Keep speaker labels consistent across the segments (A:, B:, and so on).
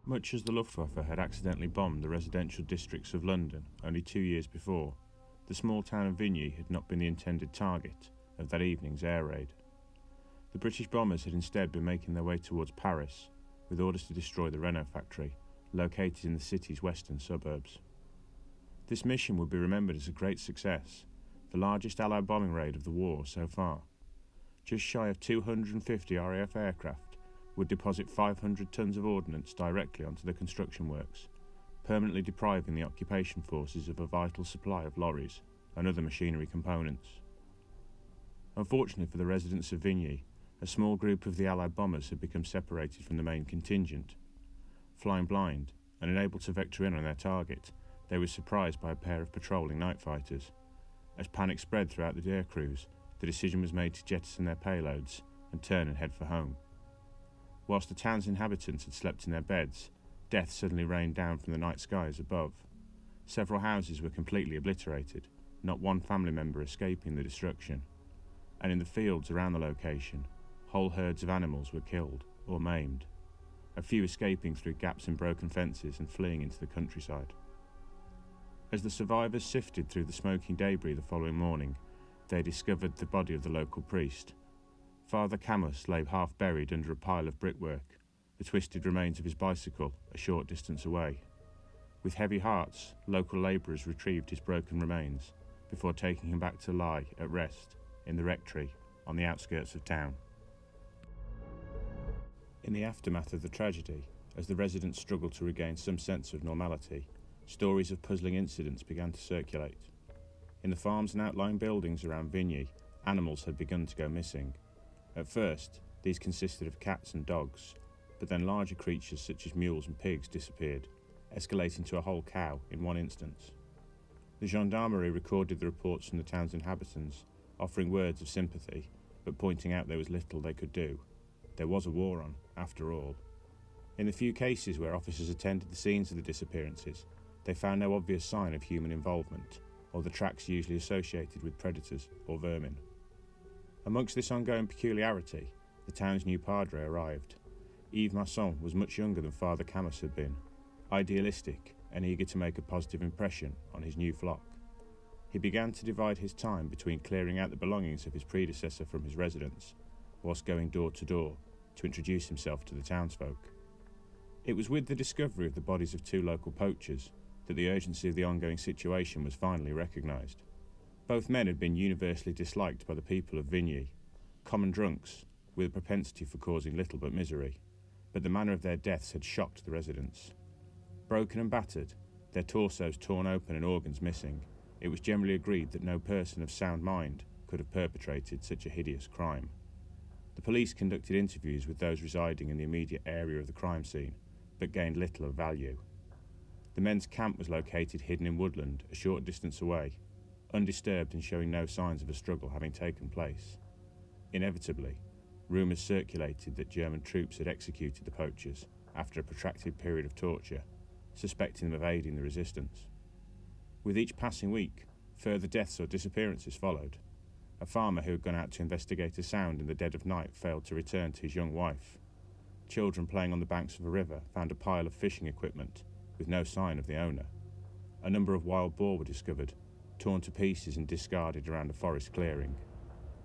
A: Much as the Luftwaffe had accidentally bombed the residential districts of London only 2 years before, the small town of Vigny had not been the intended target of that evening's air raid. The British bombers had instead been making their way towards Paris, with orders to destroy the Renault factory, located in the city's western suburbs. This mission would be remembered as a great success, the largest Allied bombing raid of the war so far. Just shy of 250 RAF aircraft would deposit 500 tons of ordnance directly onto the construction works, permanently depriving the occupation forces of a vital supply of lorries and other machinery components. Unfortunately for the residents of Vigny, a small group of the Allied bombers had become separated from the main contingent. Flying blind and unable to vector in on their target, they were surprised by a pair of patrolling night fighters. As panic spread throughout the air crews, the decision was made to jettison their payloads and turn and head for home. Whilst the town's inhabitants had slept in their beds, death suddenly rained down from the night skies above. Several houses were completely obliterated, not one family member escaping the destruction. And in the fields around the location, whole herds of animals were killed or maimed, a few escaping through gaps in broken fences and fleeing into the countryside. As the survivors sifted through the smoking debris the following morning, they discovered the body of the local priest. Father Camus lay half buried under a pile of brickwork, the twisted remains of his bicycle a short distance away. With heavy hearts, local labourers retrieved his broken remains before taking him back to lie at rest in the rectory on the outskirts of town. In the aftermath of the tragedy, as the residents struggled to regain some sense of normality, stories of puzzling incidents began to circulate. In the farms and outlying buildings around Vigny, animals had begun to go missing. At first, these consisted of cats and dogs, but then larger creatures such as mules and pigs disappeared, escalating to a whole cow in one instance. The gendarmerie recorded the reports from the town's inhabitants, offering words of sympathy, but pointing out there was little they could do. There was a war on, after all. In the few cases where officers attended the scenes of the disappearances, they found no obvious sign of human involvement, or the tracks usually associated with predators or vermin. Amongst this ongoing peculiarity, the town's new padre arrived. Yves Masson was much younger than Father Camus had been, idealistic and eager to make a positive impression on his new flock. He began to divide his time between clearing out the belongings of his predecessor from his residence, whilst going door to door to introduce himself to the townsfolk. It was with the discovery of the bodies of 2 local poachers that the urgency of the ongoing situation was finally recognised. Both men had been universally disliked by the people of Vigny, common drunks with a propensity for causing little but misery, but the manner of their deaths had shocked the residents. Broken and battered, their torsos torn open and organs missing, it was generally agreed that no person of sound mind could have perpetrated such a hideous crime. The police conducted interviews with those residing in the immediate area of the crime scene, but gained little of value. The men's camp was located hidden in woodland a short distance away, undisturbed and showing no signs of a struggle having taken place. Inevitably, rumours circulated that German troops had executed the poachers after a protracted period of torture, suspecting them of aiding the resistance. With each passing week, further deaths or disappearances followed. A farmer who had gone out to investigate a sound in the dead of night failed to return to his young wife. Children playing on the banks of a river found a pile of fishing equipment with no sign of the owner. A number of wild boar were discovered, torn to pieces and discarded around a forest clearing.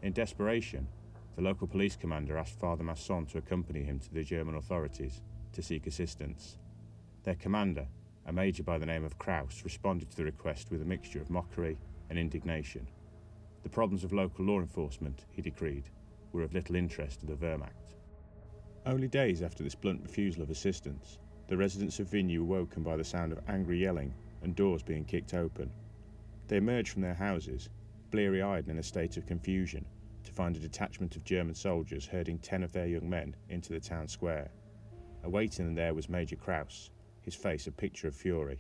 A: In desperation, the local police commander asked Father Masson to accompany him to the German authorities to seek assistance. Their commander, a major by the name of Kraus, responded to the request with a mixture of mockery and indignation. The problems of local law enforcement, he decreed, were of little interest to the Wehrmacht. Only days after this blunt refusal of assistance, the residents of Vigny were woken by the sound of angry yelling and doors being kicked open. They emerged from their houses, bleary-eyed and in a state of confusion, to find a detachment of German soldiers herding 10 of their young men into the town square. Awaiting them there was Major Kraus, his face a picture of fury.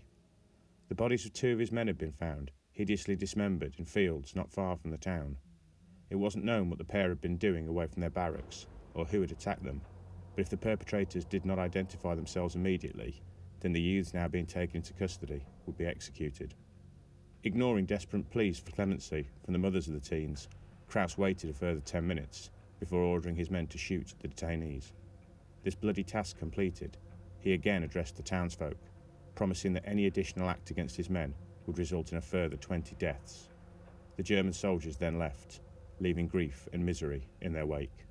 A: The bodies of 2 of his men had been found, hideously dismembered, in fields not far from the town. It wasn't known what the pair had been doing away from their barracks, or who had attacked them, but if the perpetrators did not identify themselves immediately, then the youths now being taken into custody would be executed. Ignoring desperate pleas for clemency from the mothers of the teens, Kraus waited a further 10 minutes before ordering his men to shoot the detainees. This bloody task completed, he again addressed the townsfolk, promising that any additional act against his men would result in a further 20 deaths. The German soldiers then left, leaving grief and misery in their wake.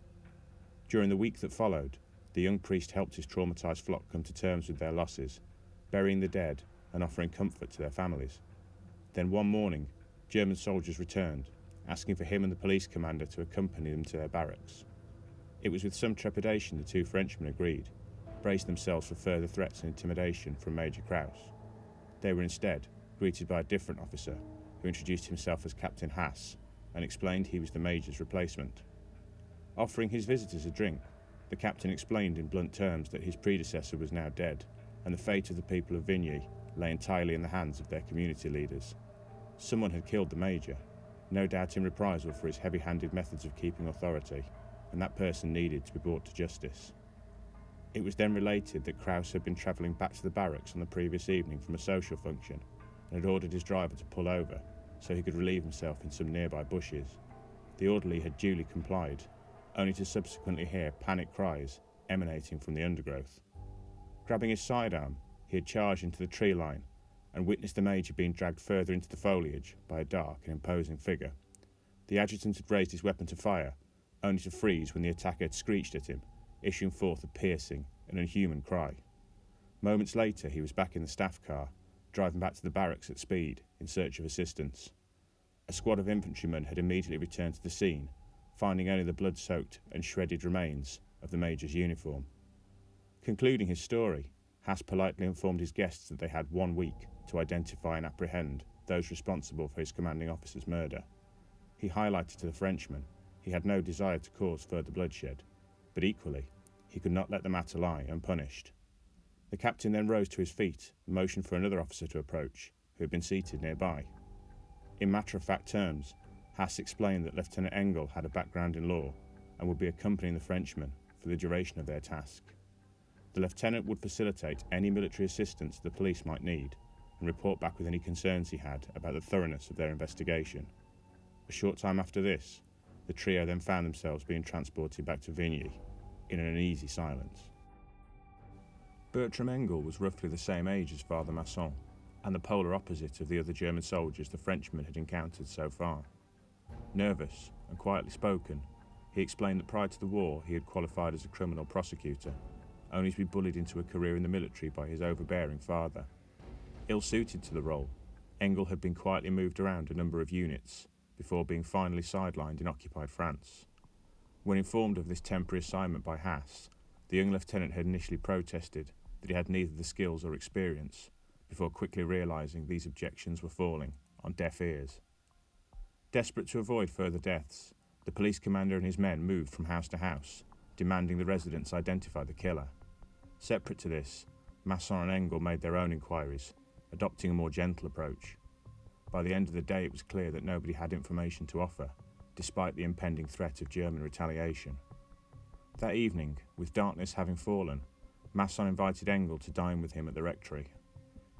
A: During the week that followed, the young priest helped his traumatised flock come to terms with their losses, burying the dead and offering comfort to their families. Then one morning, German soldiers returned, asking for him and the police commander to accompany them to their barracks. It was with some trepidation the two Frenchmen agreed, braced themselves for further threats and intimidation from Major Kraus. They were instead greeted by a different officer, who introduced himself as Captain Haas and explained he was the Major's replacement. Offering his visitors a drink, the captain explained in blunt terms that his predecessor was now dead, and the fate of the people of Vigny lay entirely in the hands of their community leaders. Someone had killed the Major, no doubt in reprisal for his heavy-handed methods of keeping authority, and that person needed to be brought to justice. It was then related that Kraus had been travelling back to the barracks on the previous evening from a social function and had ordered his driver to pull over so he could relieve himself in some nearby bushes. The orderly had duly complied, only to subsequently hear panic cries emanating from the undergrowth. Grabbing his sidearm, he had charged into the tree line and witnessed the Major being dragged further into the foliage by a dark and imposing figure. The adjutant had raised his weapon to fire, only to freeze when the attacker had screeched at him, issuing forth a piercing and inhuman cry. Moments later, he was back in the staff car, driving back to the barracks at speed in search of assistance. A squad of infantrymen had immediately returned to the scene, finding only the blood-soaked and shredded remains of the Major's uniform. Concluding his story, Haas politely informed his guests that they had 1 week to identify and apprehend those responsible for his commanding officer's murder. He highlighted to the Frenchman he had no desire to cause further bloodshed, but equally, he could not let the matter lie unpunished. The captain then rose to his feet and motioned for another officer to approach, who had been seated nearby. In matter-of-fact terms, Haas explained that Lieutenant Engel had a background in law and would be accompanying the Frenchman for the duration of their task. The lieutenant would facilitate any military assistance the police might need and report back with any concerns he had about the thoroughness of their investigation. A short time after this, the trio then found themselves being transported back to Vigny in an uneasy silence. Bertram Engel was roughly the same age as Father Masson, and the polar opposite of the other German soldiers the Frenchman had encountered so far. Nervous and quietly spoken, he explained that prior to the war he had qualified as a criminal prosecutor, only to be bullied into a career in the military by his overbearing father. Ill-suited to the role, Engel had been quietly moved around a number of units before being finally sidelined in occupied France. When informed of this temporary assignment by Haas, the young lieutenant had initially protested that he had neither the skills or experience, before quickly realising these objections were falling on deaf ears. Desperate to avoid further deaths, the police commander and his men moved from house to house, demanding the residents identify the killer. Separate to this, Masson and Engel made their own inquiries, adopting a more gentle approach. By the end of the day, it was clear that nobody had information to offer, despite the impending threat of German retaliation. That evening, with darkness having fallen, Masson invited Engel to dine with him at the rectory.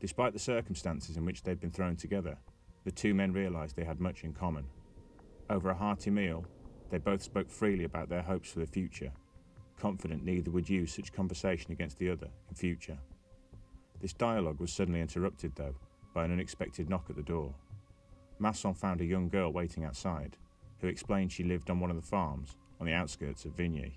A: Despite the circumstances in which they'd been thrown together, the two men realised they had much in common. Over a hearty meal, they both spoke freely about their hopes for the future, confident neither would use such conversation against the other in future. This dialogue was suddenly interrupted, though, by an unexpected knock at the door. Masson found a young girl waiting outside, who explained she lived on one of the farms on the outskirts of Vigny.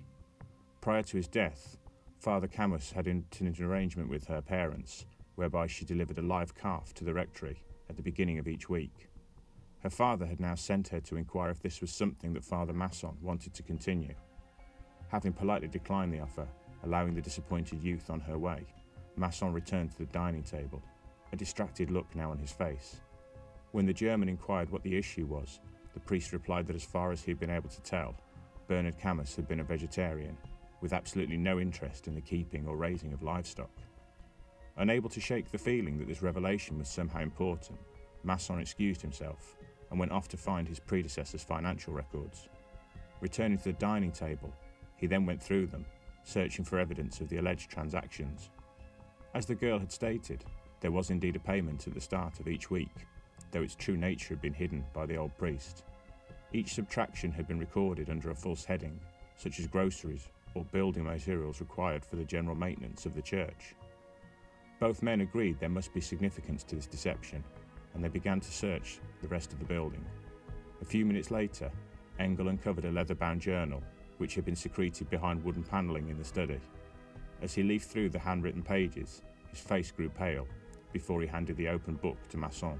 A: Prior to his death, Father Camus had entered into an arrangement with her parents, whereby she delivered a live calf to the rectory at the beginning of each week. Her father had now sent her to inquire if this was something that Father Masson wanted to continue. Having politely declined the offer, allowing the disappointed youth on her way, Masson returned to the dining table, a distracted look now on his face. When the German inquired what the issue was, the priest replied that as far as he had been able to tell, Bernard Camus had been a vegetarian, with absolutely no interest in the keeping or raising of livestock. Unable to shake the feeling that this revelation was somehow important, Masson excused himself and went off to find his predecessor's financial records. Returning to the dining table, he then went through them, searching for evidence of the alleged transactions. As the girl had stated, there was indeed a payment at the start of each week, though its true nature had been hidden by the old priest. Each subtraction had been recorded under a false heading, such as groceries or building materials required for the general maintenance of the church. Both men agreed there must be significance to this deception, and they began to search the rest of the building. A few minutes later, Engel uncovered a leather-bound journal, which had been secreted behind wooden panelling in the study. As he leafed through the handwritten pages, his face grew pale before he handed the open book to Masson.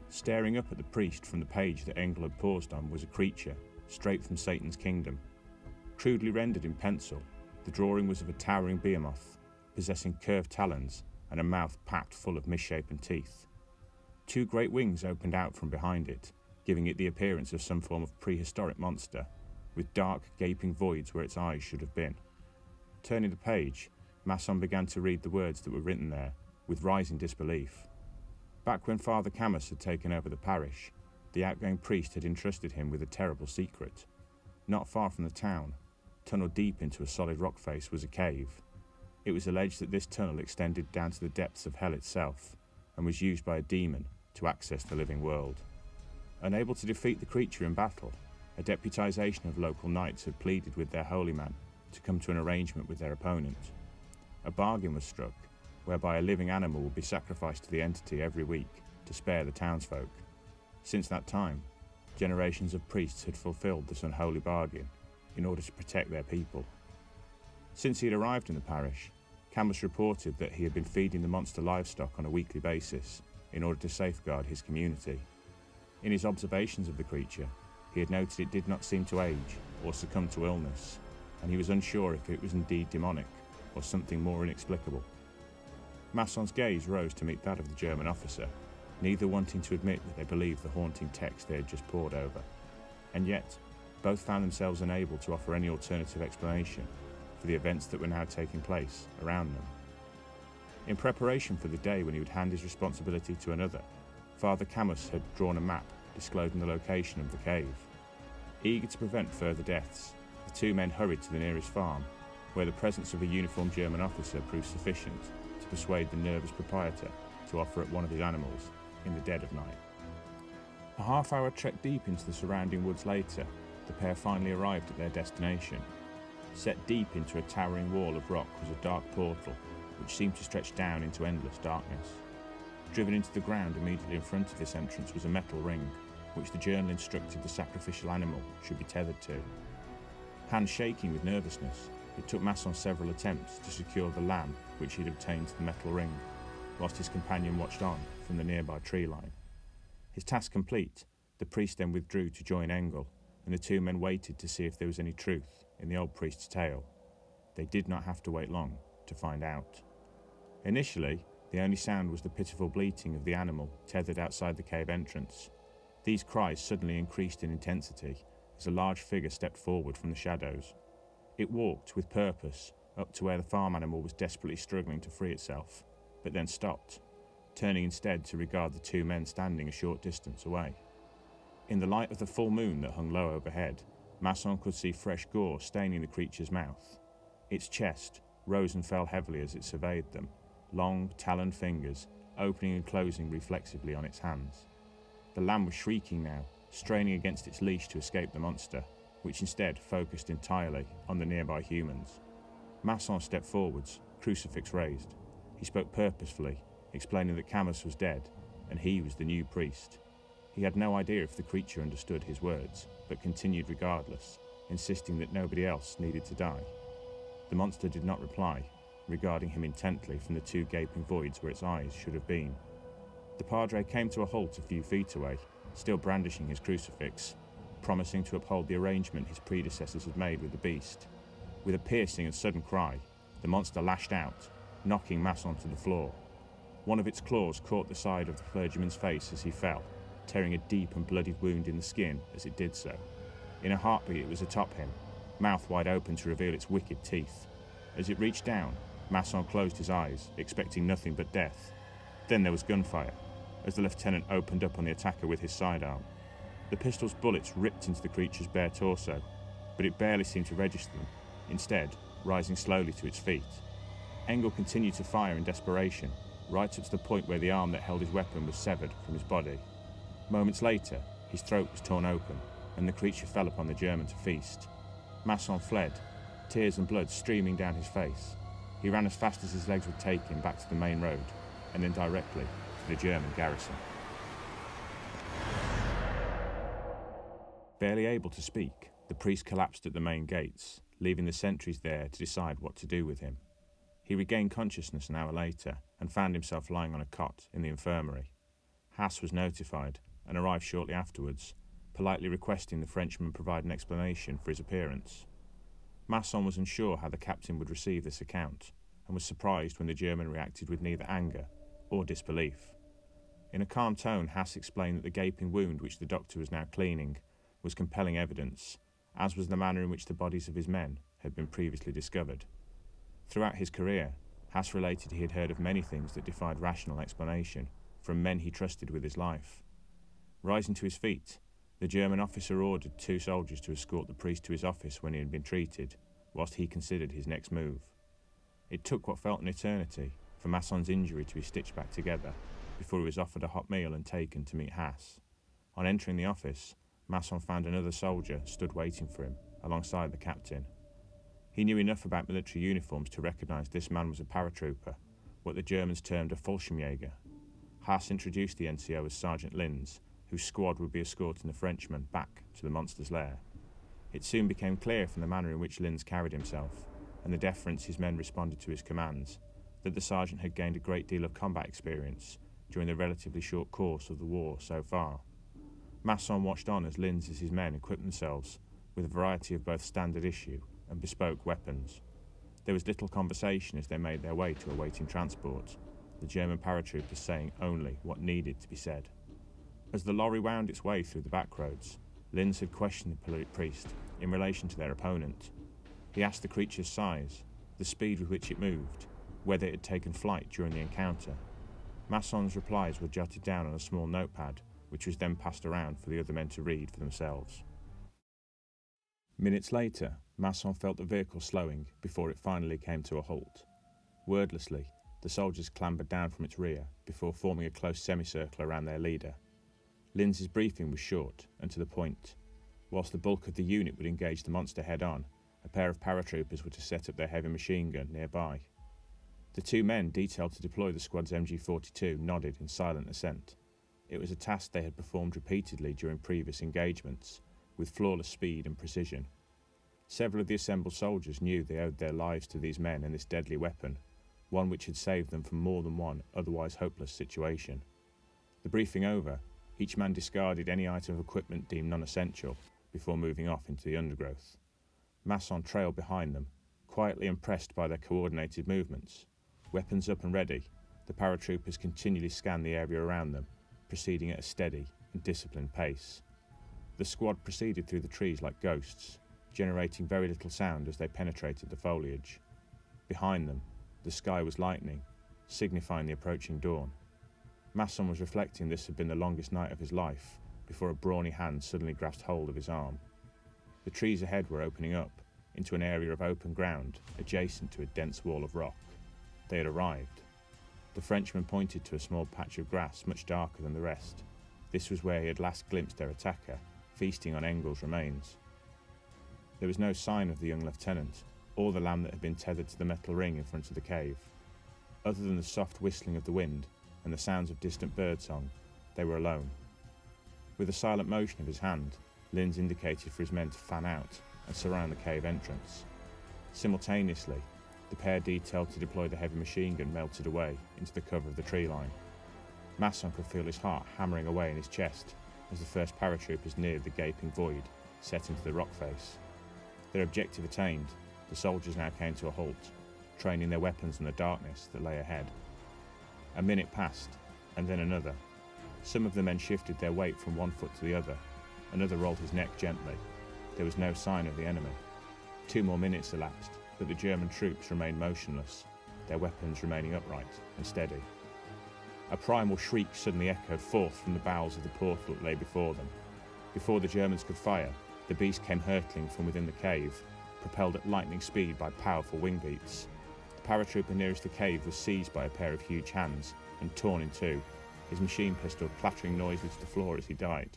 A: Staring up at the priest from the page that Engel had paused on was a creature straight from Satan's kingdom. Crudely rendered in pencil, the drawing was of a towering behemoth, possessing curved talons and a mouth packed full of misshapen teeth. Two great wings opened out from behind it, giving it the appearance of some form of prehistoric monster, with dark, gaping voids where its eyes should have been. Turning the page, Masson began to read the words that were written there, with rising disbelief. Back when Father Camus had taken over the parish, the outgoing priest had entrusted him with a terrible secret. Not far from the town, tunneled deep into a solid rock face, was a cave. It was alleged that this tunnel extended down to the depths of hell itself, and was used by a demon to access the living world. Unable to defeat the creature in battle, a deputization of local knights had pleaded with their holy man to come to an arrangement with their opponent. A bargain was struck, whereby a living animal would be sacrificed to the entity every week to spare the townsfolk. Since that time, generations of priests had fulfilled this unholy bargain in order to protect their people. Since he had arrived in the parish, Camus reported that he had been feeding the monster livestock on a weekly basis in order to safeguard his community. In his observations of the creature, he had noted it did not seem to age or succumb to illness, and he was unsure if it was indeed demonic or something more inexplicable. Masson's gaze rose to meet that of the German officer, neither wanting to admit that they believed the haunting text they had just pored over. And yet, both found themselves unable to offer any alternative explanation for the events that were now taking place around them. In preparation for the day when he would hand his responsibility to another, Father Camus had drawn a map disclosing the location of the cave. Eager to prevent further deaths, the two men hurried to the nearest farm, where the presence of a uniformed German officer proved sufficient to persuade the nervous proprietor to offer up one of his animals in the dead of night. A half-hour trek deep into the surrounding woods later, the pair finally arrived at their destination. Set deep into a towering wall of rock was a dark portal, which seemed to stretch down into endless darkness. Driven into the ground immediately in front of this entrance was a metal ring, which the journal instructed the sacrificial animal should be tethered to. Hands shaking with nervousness, it took Masson several attempts to secure the lamb which he had obtained to the metal ring, whilst his companion watched on from the nearby tree line. His task complete, the priest then withdrew to join Engel, and the two men waited to see if there was any truth in the old priest's tale. They did not have to wait long to find out. Initially, the only sound was the pitiful bleating of the animal tethered outside the cave entrance. These cries suddenly increased in intensity as a large figure stepped forward from the shadows. It walked with purpose up to where the farm animal was desperately struggling to free itself, but then stopped, turning instead to regard the two men standing a short distance away. In the light of the full moon that hung low overhead, Masson could see fresh gore staining the creature's mouth. Its chest rose and fell heavily as it surveyed them, long, taloned fingers opening and closing reflexively on its hands. The lamb was shrieking now, straining against its leash to escape the monster, which instead focused entirely on the nearby humans. Masson stepped forwards, crucifix raised. He spoke purposefully, explaining that Camus was dead, and he was the new priest. He had no idea if the creature understood his words, but continued regardless, insisting that nobody else needed to die. The monster did not reply, regarding him intently from the two gaping voids where its eyes should have been. The padre came to a halt a few feet away, still brandishing his crucifix, promising to uphold the arrangement his predecessors had made with the beast. With a piercing and sudden cry, the monster lashed out, knocking Masson to the floor. One of its claws caught the side of the clergyman's face as he fell, tearing a deep and bloody wound in the skin as it did so. In a heartbeat it was atop him, mouth wide open to reveal its wicked teeth. As it reached down, Masson closed his eyes, expecting nothing but death. Then there was gunfire, as the lieutenant opened up on the attacker with his sidearm. The pistol's bullets ripped into the creature's bare torso, but it barely seemed to register them, instead rising slowly to its feet. Engel continued to fire in desperation, right up to the point where the arm that held his weapon was severed from his body. Moments later, his throat was torn open, and the creature fell upon the German to feast. Masson fled, tears and blood streaming down his face. He ran as fast as his legs would take him back to the main road, and then directly to the German garrison. Barely able to speak, the priest collapsed at the main gates, leaving the sentries there to decide what to do with him. He regained consciousness an hour later and found himself lying on a cot in the infirmary. Haas was notified and arrived shortly afterwards, politely requesting the Frenchman provide an explanation for his appearance. Masson was unsure how the captain would receive this account, and was surprised when the German reacted with neither anger or disbelief. In a calm tone, Haas explained that the gaping wound which the doctor was now cleaning was compelling evidence, as was the manner in which the bodies of his men had been previously discovered. Throughout his career, Haas related he had heard of many things that defied rational explanation from men he trusted with his life. Rising to his feet, the German officer ordered 2 soldiers to escort the priest to his office when he had been treated, whilst he considered his next move. It took what felt an eternity for Masson's injury to be stitched back together before he was offered a hot meal and taken to meet Haas. On entering the office, Masson found another soldier stood waiting for him, alongside the captain. He knew enough about military uniforms to recognise this man was a paratrooper, what the Germans termed a Fallschirmjäger. Haas introduced the NCO as Sergeant Linz, whose squad would be escorting the Frenchman back to the monster's lair. It soon became clear from the manner in which Linz carried himself, and the deference his men responded to his commands, that the sergeant had gained a great deal of combat experience during the relatively short course of the war so far. Masson watched on as Linz and his men equipped themselves with a variety of both standard issue and bespoke weapons. There was little conversation as they made their way to awaiting transport, the German paratroopers saying only what needed to be said. As the lorry wound its way through the back roads, Linz had questioned the priest in relation to their opponent. He asked the creature's size, the speed with which it moved, whether it had taken flight during the encounter. Masson's replies were jotted down on a small notepad, which was then passed around for the other men to read for themselves. Minutes later, Masson felt the vehicle slowing before it finally came to a halt. Wordlessly, the soldiers clambered down from its rear before forming a close semicircle around their leader. Linz's briefing was short and to the point. Whilst the bulk of the unit would engage the monster head-on, a pair of paratroopers were to set up their heavy machine gun nearby. The 2 men detailed to deploy the squad's MG-42 nodded in silent assent. It was a task they had performed repeatedly during previous engagements, with flawless speed and precision. Several of the assembled soldiers knew they owed their lives to these men and this deadly weapon, one which had saved them from more than one otherwise hopeless situation. The briefing over, each man discarded any item of equipment deemed non-essential before moving off into the undergrowth. Masson trailed behind them, quietly impressed by their coordinated movements. Weapons up and ready, the paratroopers continually scanned the area around them, proceeding at a steady and disciplined pace. The squad proceeded through the trees like ghosts, generating very little sound as they penetrated the foliage. Behind them, the sky was lightening, signifying the approaching dawn. Masson was reflecting this had been the longest night of his life before a brawny hand suddenly grasped hold of his arm. The trees ahead were opening up into an area of open ground adjacent to a dense wall of rock. They had arrived. The Frenchman pointed to a small patch of grass much darker than the rest. This was where he had last glimpsed their attacker, feasting on Engel's remains. There was no sign of the young lieutenant, or the lamb that had been tethered to the metal ring in front of the cave. Other than the soft whistling of the wind and the sounds of distant birdsong, they were alone. With a silent motion of his hand, Linz indicated for his men to fan out and surround the cave entrance. Simultaneously, the pair detailed to deploy the heavy machine gun melted away into the cover of the tree line. Masson could feel his heart hammering away in his chest as the first paratroopers neared the gaping void set into the rock face. Their objective attained, the soldiers now came to a halt, training their weapons in the darkness that lay ahead. A minute passed, and then another. Some of the men shifted their weight from one foot to the other. Another rolled his neck gently. There was no sign of the enemy. 2 more minutes elapsed, but the German troops remained motionless, their weapons remaining upright and steady. A primal shriek suddenly echoed forth from the bowels of the portal that lay before them. Before the Germans could fire, the beast came hurtling from within the cave, propelled at lightning speed by powerful wing beats. The paratrooper nearest the cave was seized by a pair of huge hands and torn in two, his machine pistol clattering noisily to the floor as he died.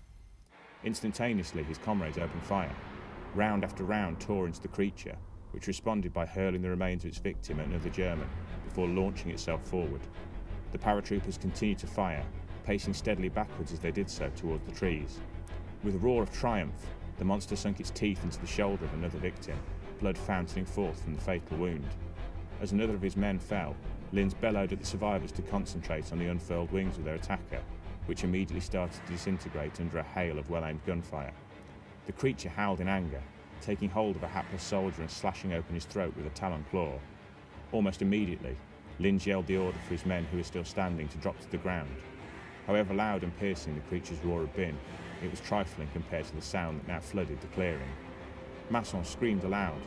A: Instantaneously, his comrades opened fire. Round after round tore into the creature, which responded by hurling the remains of its victim at another German before launching itself forward. The paratroopers continued to fire, pacing steadily backwards as they did so towards the trees. With a roar of triumph, the monster sunk its teeth into the shoulder of another victim, blood fountaining forth from the fatal wound. As another of his men fell, Linz bellowed at the survivors to concentrate on the unfurled wings of their attacker, which immediately started to disintegrate under a hail of well-aimed gunfire. The creature howled in anger, taking hold of a hapless soldier and slashing open his throat with a talon claw. Almost immediately, Linz yelled the order for his men who were still standing to drop to the ground. However loud and piercing the creature's roar had been, it was trifling compared to the sound that now flooded the clearing. Masson screamed aloud,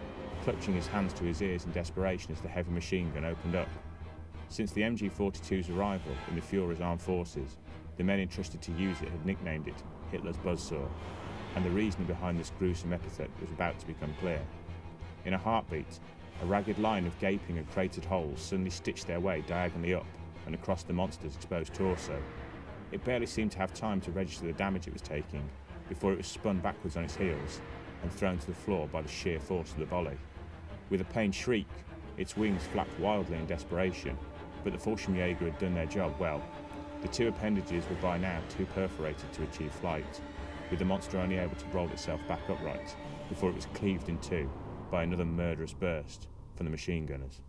A: clutching his hands to his ears in desperation as the heavy machine gun opened up. Since the MG-42's arrival in the Führer's armed forces, the men entrusted to use it had nicknamed it Hitler's buzzsaw, and the reasoning behind this gruesome epithet was about to become clear. In a heartbeat, a ragged line of gaping and cratered holes suddenly stitched their way diagonally up and across the monster's exposed torso. It barely seemed to have time to register the damage it was taking before it was spun backwards on its heels and thrown to the floor by the sheer force of the volley. With a pained shriek, its wings flapped wildly in desperation, but the Fallschirmjäger had done their job well. The two appendages were by now too perforated to achieve flight, with the monster only able to roll itself back upright before it was cleaved in two by another murderous burst from the machine gunners.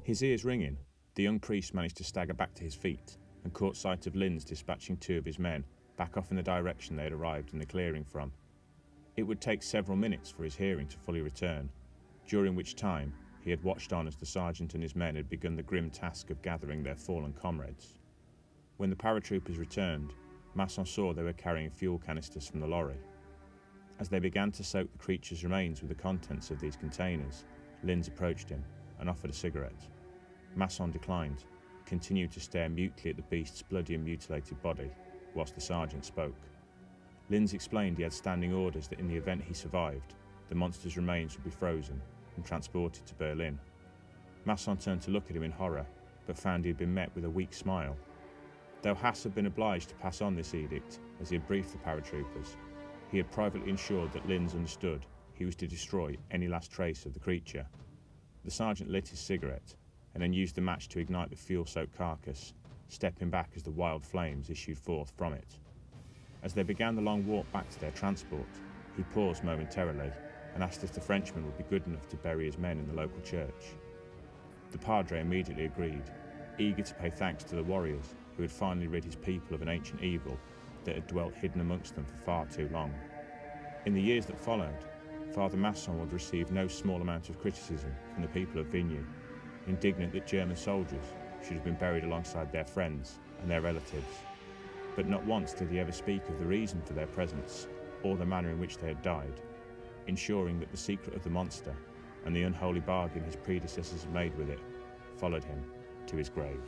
A: His ears ringing, the young priest managed to stagger back to his feet and caught sight of Linz dispatching two of his men back off in the direction they had arrived in the clearing from. It would take several minutes for his hearing to fully return, during which time he had watched on as the sergeant and his men had begun the grim task of gathering their fallen comrades. When the paratroopers returned, Masson saw they were carrying fuel canisters from the lorry. As they began to soak the creature's remains with the contents of these containers, Linz approached him and offered a cigarette. Masson declined, continued to stare mutely at the beast's bloody and mutilated body, whilst the sergeant spoke. Linz explained he had standing orders that in the event he survived, the monster's remains would be frozen and transported to Berlin. Masson turned to look at him in horror, but found he had been met with a weak smile. Though Haas had been obliged to pass on this edict as he had briefed the paratroopers, he had privately ensured that Linz understood he was to destroy any last trace of the creature. The sergeant lit his cigarette and then used the match to ignite the fuel-soaked carcass, stepping back as the wild flames issued forth from it. As they began the long walk back to their transport, he paused momentarily and asked if the Frenchman would be good enough to bury his men in the local church. The padre immediately agreed, eager to pay thanks to the warriors who had finally rid his people of an ancient evil that had dwelt hidden amongst them for far too long. In the years that followed, Father Masson would receive no small amount of criticism from the people of Vigny, indignant that German soldiers should have been buried alongside their friends and their relatives. But not once did he ever speak of the reason for their presence or the manner in which they had died, ensuring that the secret of the monster and the unholy bargain his predecessors had made with it followed him to his grave.